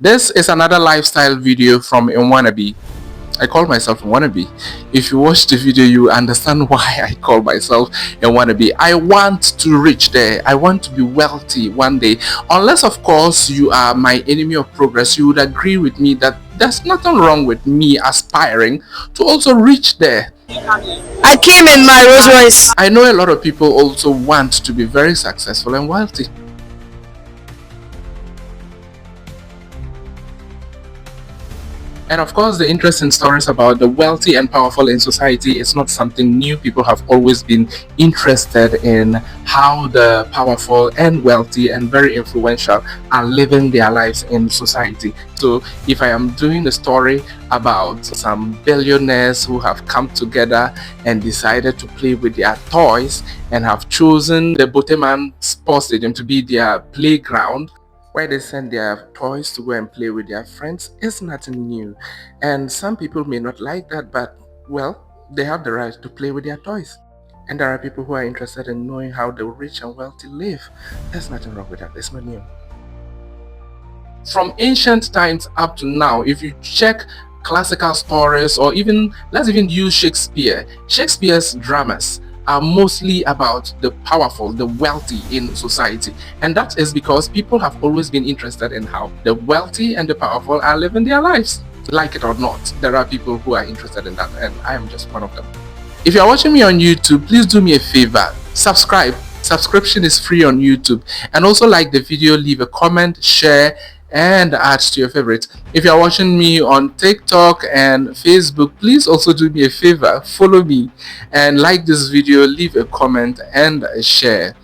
This is another lifestyle video from a wannabe. I call myself a wannabe. If you watch the video, you understand why I call myself a wannabe. I want to reach there. I want to be wealthy one day. Unless, of course, you are my enemy of progress, you would agree with me that there's nothing wrong with me aspiring to also reach there. I came in my Rolls Royce. I know a lot of people also want to be very successful and wealthy. And of course, the interesting stories about the wealthy and powerful in society is not something new. People have always been interested in how the powerful and wealthy and very influential are living their lives in society. So if I am doing a story about some billionaires who have come together and decided to play with their toys and have chosen the Borteyman Sports Stadium to be their playground, where they send their toys to go and play with their friends, is nothing new. And some people may not like that, but well, they have the right to play with their toys. And there are people who are interested in knowing how the rich and wealthy live. There's nothing wrong with that. It's not new. From ancient times up to now, if you check classical stories, or even let's even use Shakespeare's dramas are mostly about the powerful, the wealthy in society. And that is because people have always been interested in how the wealthy and the powerful are living their lives. Like it or not, there are people who are interested in that, and I am just one of them. If you're watching me on YouTube, please do me a favor, subscribe. Subscription is free on YouTube. And also like the video, leave a comment, share, and add to your favorite. If you're watching me on TikTok and Facebook, please also do me a favor, follow me and like this video, leave a comment and share.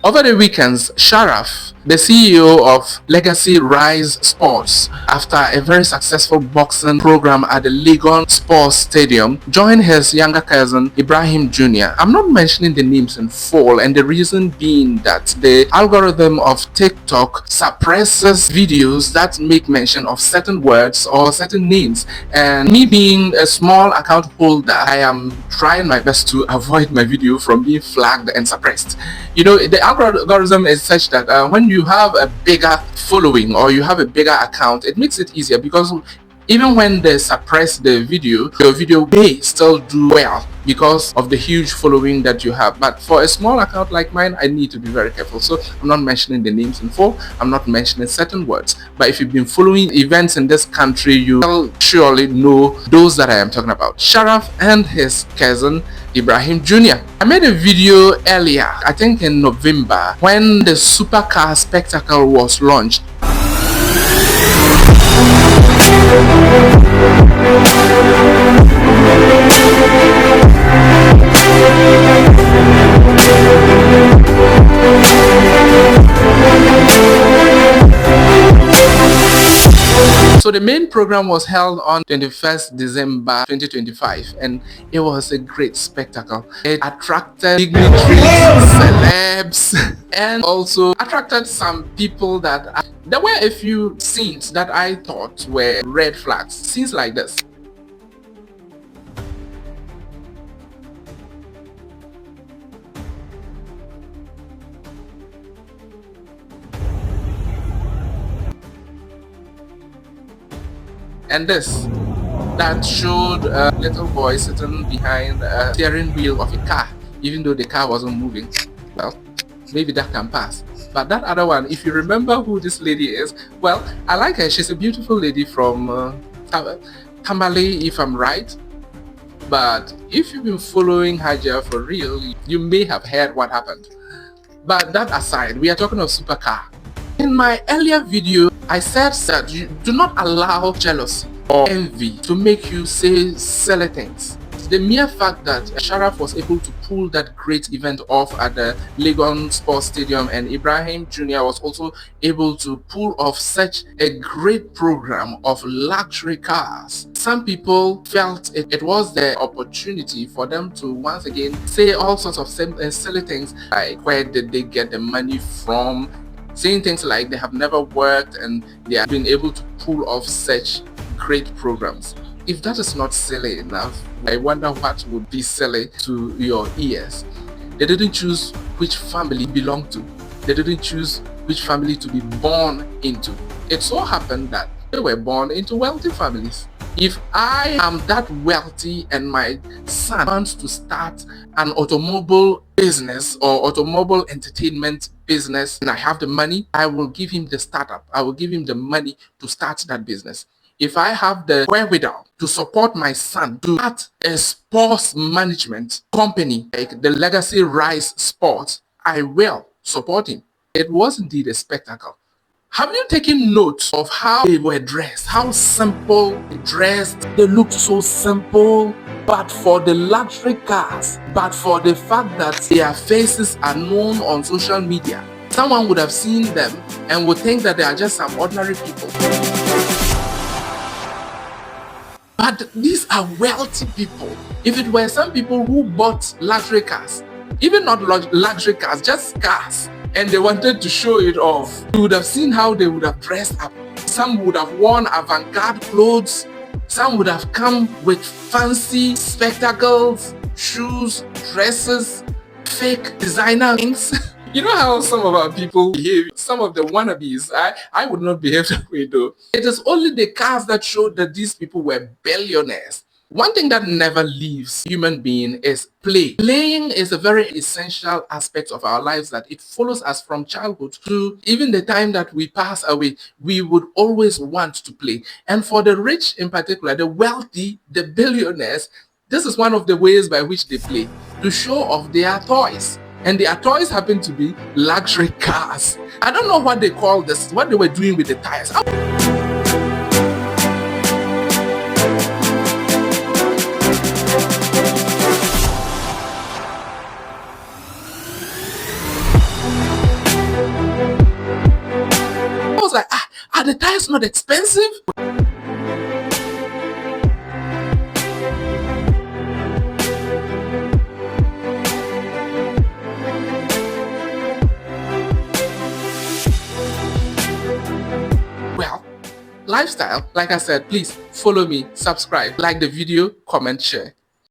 Over the weekends, Sharaf, the CEO of Legacy Rise Sports, after a very successful boxing program at the Legon Sports Stadium, joined his younger cousin Ibrahim Junior. I'm not mentioning the names in full, and the reason being that the algorithm of TikTok suppresses videos that make mention of certain words or certain names. And me being a small account holder, I am trying my best to avoid my video from being flagged and suppressed. You know, the algorithm is such that when you have a bigger following or you have a bigger account, it makes it easier, because even when they suppress the video, your video may still do well because of the huge following that you have. But for a small account like mine, I need to be very careful. So I'm not mentioning the names in full, I'm not mentioning certain words. But if you've been following events in this country, you will surely know those that I am talking about. Sharaf and his cousin Ibrahim Junior. I made a video earlier, I think in November, when the Supercar Spectacle was launched. So the main program was held on 21st December 2025, and it was a great spectacle. It attracted dignitaries, celebs, and also attracted some people that there were a few scenes that I thought were red flags. Scenes like this. And this, that showed a little boy sitting behind a steering wheel of a car, even though the car wasn't moving. Well, maybe that can pass. But that other one, if you remember who this lady is, well, I like her. She's a beautiful lady from Tamale, if I'm right. But if you've been following Haja for real, you may have heard what happened. But that aside, we are talking of Supercar. In my earlier video, I said that you do not allow jealousy or envy to make you say silly things. The mere fact that Sharaf was able to pull that great event off at the Legon Sports Stadium, and Ibrahim Junior was also able to pull off such a great program of luxury cars. Some people felt it was the opportunity for them to once again say all sorts of silly things, like where did they get the money from, saying things like they have never worked and they have been able to pull off such great programs. If that is not silly enough, I wonder what would be silly to your ears. They didn't choose which family belong to. They didn't choose which family to be born into. It so happened that they were born into wealthy families. If I am that wealthy and my son wants to start an automobile business or automobile entertainment business and I have the money, I will give him the startup. I will give him the money to start that business. If I have the wherewithal to support my son to start a sports management company like the Legacy Rise Sports, I will support him. It was indeed a spectacle. Have you taken note of how they were dressed? How simple they dressed. They looked so simple. But for the luxury cars, but for the fact that their faces are known on social media, someone would have seen them and would think that they are just some ordinary people. But these are wealthy people. If it were some people who bought luxury cars, even not luxury cars, just cars, and they wanted to show it off, you would have seen how they would have dressed up. Some would have worn avant-garde clothes. Some would have come with fancy spectacles, shoes, dresses, fake designer things. You know how some of our people behave, some of the wannabes, I would not behave that way though. It is only the cars that showed that these people were billionaires. One thing that never leaves human being is play. Playing is a very essential aspect of our lives that it follows us from childhood to even the time that we pass away. We would always want to play. And for the rich in particular, the wealthy, the billionaires, this is one of the ways by which they play, to show off their toys. And their toys happen to be luxury cars. I don't know what they call this, what they were doing with the tires. I was like, are the tires not expensive? Well, lifestyle, like I said, please follow me, subscribe, like the video, comment, share.